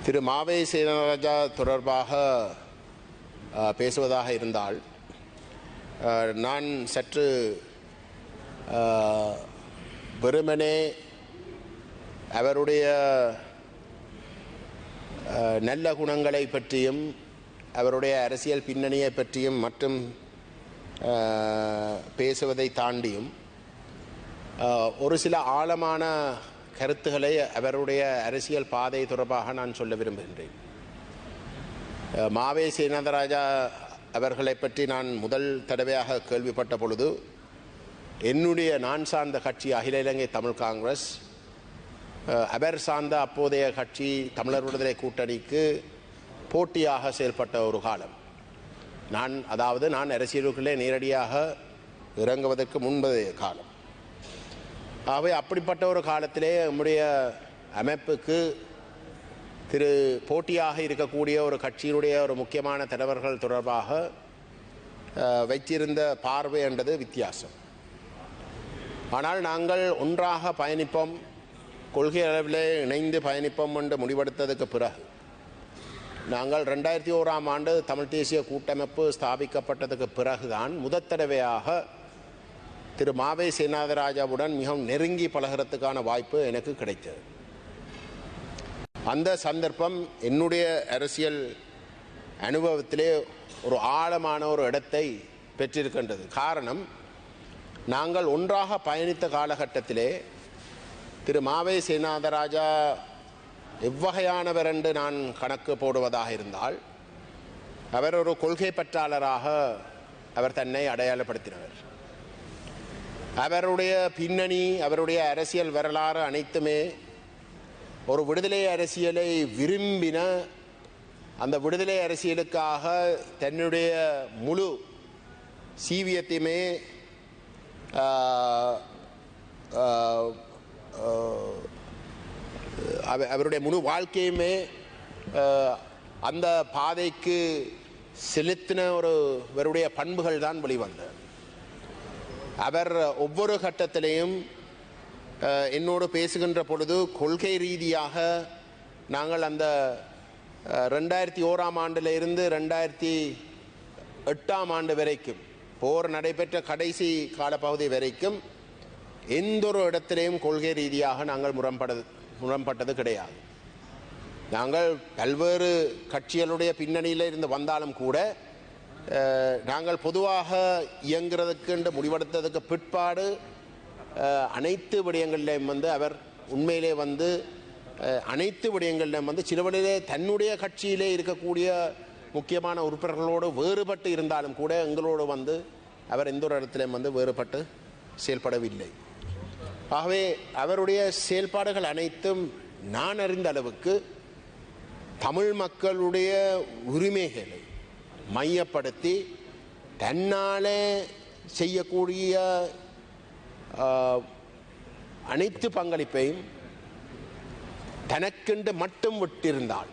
திரு மாவை சேனராஜா தொடர்பாக பேசுவதாக இருந்தால் நான் சற்று வெறுமனே அவருடைய நல்ல குணங்களை பற்றியும் அவருடைய அரசியல் பின்னணியை பற்றியும் மற்றும் பேசுவதை தாண்டியும் ஒரு சில ஆழமான கருத்துக்களை அவருடைய அரசியல் பாதை தொடர்பாக நான் சொல்ல விரும்புகின்றேன். மாவை சேனராஜா அவர்களை பற்றி நான் முதல் தடவையாக கேள்விப்பட்ட பொழுது என்னுடைய நான் சார்ந்த கட்சி அகில இலங்கை தமிழ் காங்கிரஸ் அவர் சார்ந்த அப்போதைய கட்சி தமிழர் விடுதலை கூட்டணிக்கு போட்டியாக செயல்பட்ட ஒரு காலம். நான் அரசியலுக்குள்ளே நேரடியாக இறங்குவதற்கு முன்பதைய காலம். ஆகவே அப்படிப்பட்ட ஒரு காலத்திலே நம்முடைய அமைப்புக்கு போட்டியாக இருக்கக்கூடிய ஒரு கட்சியினுடைய ஒரு முக்கியமான தலைவர்கள் தொடர்பாக வைத்திருந்த பார்வை என்றது வித்தியாசம். ஆனால் நாங்கள் ஒன்றாக பயணிப்போம், கொள்கை அளவிலே இணைந்து பயணிப்போம் என்று முடிவெடுத்ததுக்கு பிறகு நாங்கள் 2001ஆம் ஆண்டு தமிழ் தேசிய கூட்டமைப்பு ஸ்தாபிக்கப்பட்டதுக்கு பிறகுதான் முதற் தடவையாக திரு மாவை சேனராஜாவுடன் மிகவும் நெருங்கி பழகிறதுக்கான வாய்ப்பு எனக்கு கிடைத்தது. அந்த சந்தர்ப்பம் என்னுடைய அரசியல் அனுபவத்திலே ஒரு ஆழமான ஒரு இடத்தை பெற்றிருக்கின்றது. காரணம், நாங்கள் ஒன்றாக பயணித்த காலகட்டத்திலே திரு மாவை சேனராஜா எவ்வகையானவர் என்று நான் கணக்கு போடுவதாக இருந்தால், அவர் ஒரு கொள்கை பற்றாளராக அவர் தன்னை அடையாளப்படுத்தினவர். அவருடைய பின்னணி, அவருடைய அரசியல் வரலாறு அனைத்துமே ஒரு விடுதலை அரசியலை விரும்பின, அந்த விடுதலை அரசியலுக்காக தன்னுடைய முழு சீவியத்தையுமே அவருடைய முழு வாழ்க்கையுமே அந்த பாதைக்கு செலுத்தின ஒருவருடைய பண்புகள் தான் வெளிவந்தது. அவர் ஒவ்வொரு கட்டத்திலையும் என்னோடு பேசுகின்ற பொழுது கொள்கை ரீதியாக நாங்கள் அந்த 2001ஆம் ஆண்டிலிருந்து 2008ஆம் ஆண்டு வரைக்கும் போர் நடைபெற்ற கடைசி காலப்பகுதி வரைக்கும் எந்த ஒரு இடத்திலையும் கொள்கை ரீதியாக நாங்கள் முரண்பட்டது கிடையாது. நாங்கள் பல்வேறு கட்சிகளுடைய பின்னணியில் இருந்து வந்தாலும் கூட நாங்கள் பொதுவாக இயங்குறதுக்கு என்று முடிவெடுத்ததுக்கு பிற்பாடு அனைத்து விடயங்களிலும் அவர் உண்மையிலே அனைத்து விடயங்களிலும் சில வழியிலே தன்னுடைய கட்சியிலே இருக்கக்கூடிய முக்கியமான உறுப்பினர்களோடு வேறுபட்டு இருந்தாலும் கூட எங்களோடு அவர் எந்த ஒரு இடத்திலும் வேறுபட்டு செயல்படவில்லை. ஆகவே அவருடைய செயல்பாடுகள் அனைத்தும் நான் அறிந்த அளவுக்கு தமிழ் மக்களுடைய உரிமைகளை மையப்படுத்தி தன்னாலே செய்யக்கூடிய அனைத்து பங்களிப்பையும் தனக்கென்று மட்டும் விட்டிருந்தால்,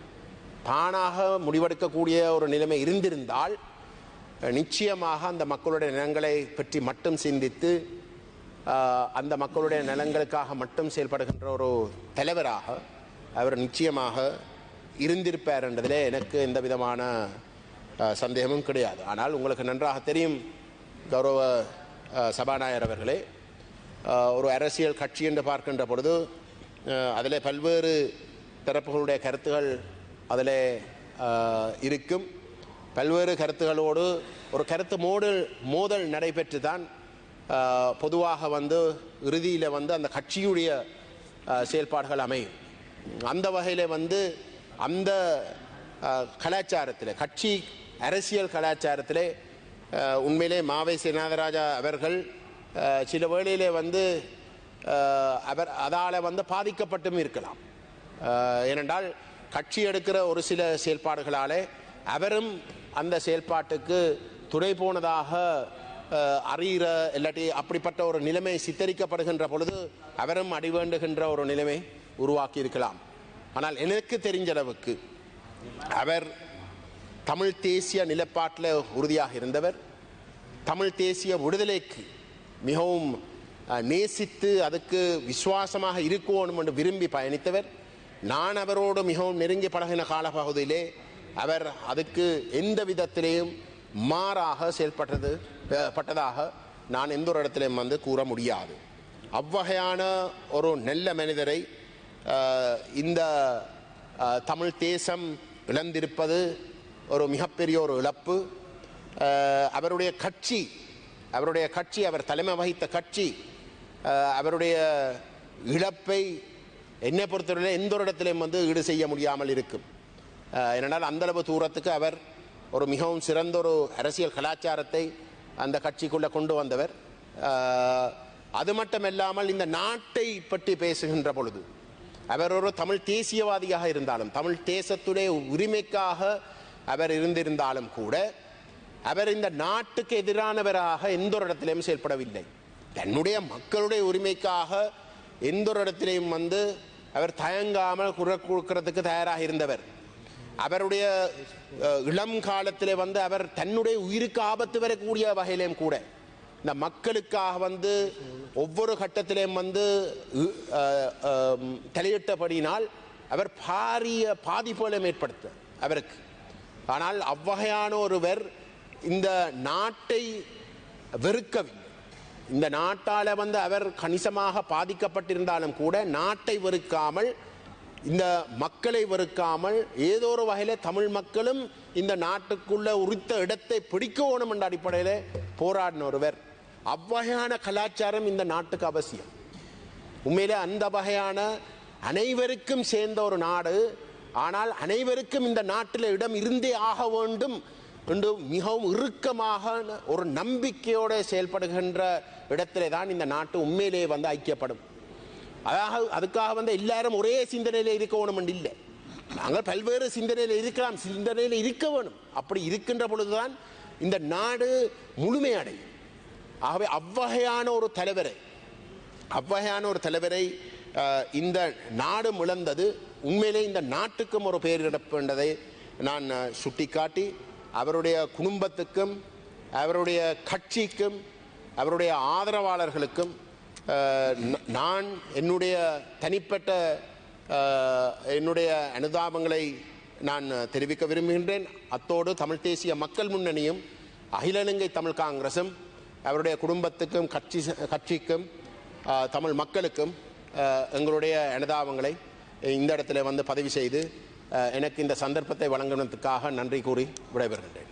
தானாக முடிவெடுக்கக்கூடிய ஒரு நிலைமை இருந்திருந்தால் நிச்சயமாக அந்த மக்களுடைய நலன்களை பற்றி மட்டும் சிந்தித்து அந்த மக்களுடைய நலன்களுக்காக மட்டும் செயல்படுகின்ற ஒரு தலைவராக அவர் நிச்சயமாக இருந்திருப்பார் என்றதிலே எனக்கு எந்த விதமான சந்தேகமும் கிடையாது. ஆனால் உங்களுக்கு நன்றாக தெரியும் கௌரவ சபாநாயகர் அவர்களே, ஒரு அரசியல் கட்சி என்று பார்க்கின்ற பொழுது அதில் பல்வேறு தரப்புகளுடைய கருத்துகள் அதில் இருக்கும். பல்வேறு கருத்துகளோடு ஒரு கருத்து மோதல் நடைபெற்று தான் பொதுவாக இறுதியில் அந்த கட்சியுடைய செயல்பாடுகள் அமையும். அந்த வகையில் அந்த கலாச்சாரத்தில், கட்சி அரசியல் கலாச்சாரத்திலே உண்மையிலே மாவை சேனராஜா அவர்கள் சில வேளையிலே அவர் அதால் பாதிக்கப்பட்டும் இருக்கலாம். ஏனென்றால் கட்சி எடுக்கிற ஒரு சில செயல்பாடுகளாலே அவரும் அந்த செயல்பாட்டுக்கு துணை போனதாக அறிகிற இல்லாட்டி அப்படிப்பட்ட ஒரு நிலைமை சித்தரிக்கப்படுகின்ற பொழுது அவரும் அடிவேண்டுகின்ற ஒரு நிலைமை உருவாக்கி இருக்கலாம். ஆனால் எனக்கு தெரிஞ்ச அளவுக்கு அவர் தமிழ் தேசிய நிலப்பாட்டில் உறுதியாக இருந்தவர். தமிழ் தேசிய விடுதலைக்கு மிகவும் நேசித்து அதுக்கு விசுவாசமாக இருக்கணும் என்று விரும்பி பயணித்தவர். நான் அவரோடு மிகவும் நெருங்கி பழகின காலப்பகுதியிலே அவர் அதுக்கு எந்த விதத்திலேயும் மாறாக பட்டதாக நான் எந்த ஒரு இடத்திலையும் வந்து கூற முடியாது. அவ்வகையான ஒரு நல்ல மனிதரை இந்த தமிழ் தேசம் இழந்திருப்பது ஒரு மிகப்பெரிய ஒரு இழப்பு. அவருடைய கட்சி அவர் தலைமை வகித்த கட்சி அவருடைய இழப்பை என்னை பொறுத்தவரையில் எந்த ஒரு இடத்திலையும் வந்து ஈடு செய்ய முடியாமல் இருக்கும். ஏனென்றால் அந்தளவு தூரத்துக்கு அவர் ஒரு மிகவும் சிறந்த ஒரு அரசியல் கலாச்சாரத்தை அந்த கட்சிக்குள்ளே கொண்டு வந்தவர். அது மட்டுமல்லாமல் இந்த நாட்டை பற்றி பேசுகின்ற பொழுது அவர் ஒரு தமிழ் தேசியவாதியாக இருந்தாலும், தமிழ் தேசத்துடைய உரிமைக்காக அவர் இருந்திருந்தாலும் கூட அவர் இந்த நாட்டுக்கு எதிரானவராக எந்த ஒரு இடத்திலையும் செயல்படவில்லை. தன்னுடைய மக்களுடைய உரிமைக்காக எந்த ஒரு இடத்திலையும் வந்து அவர் தயங்காமல் குரல் கொடுக்கிறதுக்கு தயாராக இருந்தவர். அவருடைய இளம் காலத்திலே வந்து அவர் தன்னுடைய உயிருக்கு ஆபத்து வரக்கூடிய வகையிலும் கூட இந்த மக்களுக்காக வந்து ஒவ்வொரு கட்டத்திலேயும் வந்து தலையிட்டபடியினால் அவர் பாரிய பாதிப்புகளை ஏற்படுத்த அவருக்கு. ஆனால் அவ்வகையான ஒருவர் இந்த நாட்டை வெறுக்கவில்லை. இந்த நாட்டால் வந்து அவர் கணிசமாக பாதிக்கப்பட்டிருந்தாலும் கூட நாட்டை வெறுக்காமல், இந்த மக்களை வெறுக்காமல், ஏதோ ஒரு வகையில் தமிழ் மக்களும் இந்த நாட்டுக்குள்ள உரித்த இடத்தை பிடிக்கணும் என்ற அடிப்படையில் போராடின ஒருவர். அவ்வகையான கலாச்சாரம் இந்த நாட்டுக்கு அவசியம். உண்மையிலே அந்த வகையான அனைவருக்கும் சேர்ந்த ஒரு நாடு. ஆனால் அனைவருக்கும் இந்த நாட்டில் இடம் இருந்தே ஆக வேண்டும் என்று மிகவும் இறுக்கமாக ஒரு நம்பிக்கையோடு செயல்படுகின்ற இடத்திலே தான் இந்த நாட்டு உண்மையிலே வந்து ஐக்கியப்படும். அதுக்காக வந்து எல்லாரும் ஒரே சிந்தனையில் இருக்கணும் என்று இல்லை. நாங்கள் பல்வேறு சிந்தனையில் இருக்கலாம், சிந்தனையில் இருக்க வேணும். அப்படி இருக்கின்ற பொழுதுதான் இந்த நாடு முழுமையடையும். ஆகவே அவ்வகையான ஒரு தலைவரை இந்த நாடு இழந்தது உண்மையிலே இந்த நாட்டுக்கும் ஒரு பேரிழப்பு என்பதை நான் சுட்டிக்காட்டி, அவருடைய குடும்பத்துக்கும் அவருடைய கட்சிக்கும் அவருடைய ஆதரவாளர்களுக்கும் நான் என்னுடைய தனிப்பட்ட என்னுடைய அனுதாபங்களை நான் தெரிவிக்க விரும்புகின்றேன். அத்தோடு தமிழ் தேசிய மக்கள் முன்னணியும் அகில இலங்கை தமிழ் காங்கிரசும் அவருடைய குடும்பத்துக்கும் கட்சிக்கும் தமிழ் மக்களுக்கும் எங்களுடைய அனுதாபங்களை இந்த இடத்துல வந்து பதிவு செய்து எனக்கு இந்த சந்தர்ப்பத்தை வழங்கினதுக்காக நன்றி கூறி விடைபெறுகின்றேன்.